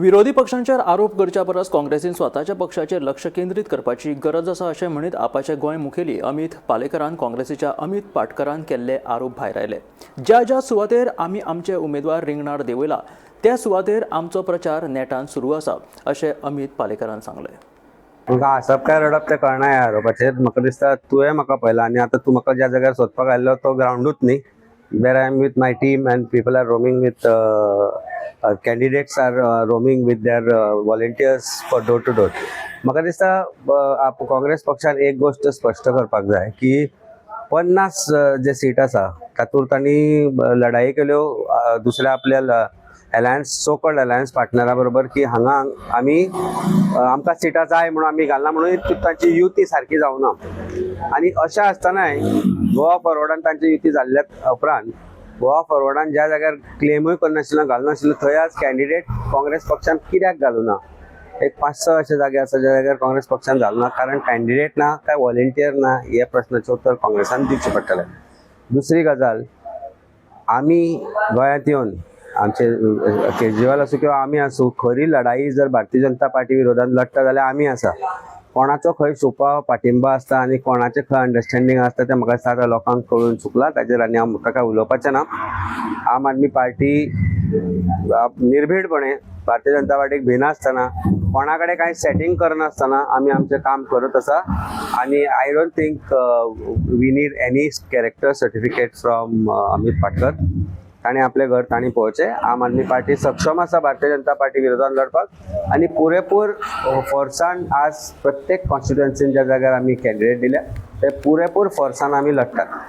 विरोधी पक्षांचेर आरोप करच्या परस काँग्रेसीन स्वताच्या पक्षाचेर लक्ष केंद्रीत करपाची गरज आसा अशें म्हणीत आपाचे गोंय मुखेली अमित पालेकरान काँग्रेसीच्या अमित पाटकरान केल्ले आरोप भायर आयले। ज्या ज्या सुवातेर आमी आमचे उमेदवार रिंगणात देवयला त्या सुवातेर आमचो प्रचार नेटान सुरू आसा अशें अमित पालेकरान सांगलें। तुका हसप काय रडप ते कळना ह्या आरोपाचेर। म्हाका दिसता तुवें म्हाका पळयला आनी आतां तूं म्हाका ज्या जाग्यार सोदपाक आयल्लो तो ग्राउंडूच न्ही। Where I am with my team and people are roaming with candidates are roaming with their volunteers for door to door. म्हाका दिसता काँग्रेस पक्षान एक गोष्ट स्पश्ट करपाक जाय की 50 जे सीट आसा तातूंत तांणी लढाई केल्यो दुसऱ्या आपल्या अलायन्स सो कॉल्ड अलायन्स पार्टनरा बरोबर की हांगा आमी आमकां सिटां जाय म्हणून आमी घालना म्हणून तांची युती सारकी जावना। आनी अशें आसतनाय गोवा फॉरवर्डान तांची युती जाल्ल्या उपरांत गोवा फॉरवर्डान ज्या जाग्यार क्लेमूय करनाशिल्लो घालनाशिल्लो थंय आज कॅन्डिडेट काँग्रेस पक्षान कित्याक घालूना। एक 5-6 अशे जागे आसा ज्या जाग्यार काँग्रेस पक्षान घालना, कारण कॅन्डिडेट ना काय व्हॉलेंटियर ना हे प्रश्नाचें उत्तर काँग्रेसान दिवचें पडटलें। दुसरी गजाल, आमी गोंयांत येवन आमचे केजरीवाल आसूं किंवा आमी आसूं, खरी लढाई जर भारतीय जनता पार्टी विरोधात लढटा जाल्यार आमी आसा। कोणाचो खंय सोपा पाठिंबा आसता आनी कोणाचें खंय अंडरस्टँडींग आसता तें म्हाका दिसता लोकांक कळून चुकलां, ताचेर आनी हांव म्हाका काय उलोवपाचें ना। आम आदमी पार्टी निर्भीडपणे भारतीय जनता पार्टीक भिनासतना कोणा कडेन कांय सेटिंग करनासतना आमी आमचें काम करत आसा। आनी I don't think we need any character certificate from Amit Patkar. ताणें आपलें घर ताणें पळोवचें। आम आदमी पार्टी सक्षम आसा भारतीय जनता पार्टी विरोधात लढपाक आनी पुरेपूर फोर्सान आज प्रत्येक कॉन्स्टिट्युएन्सीन ज्या जाग्यार आमी कॅन्डिडेट दिल्या ते पुरेपूर फोर्सान आमी लढटात।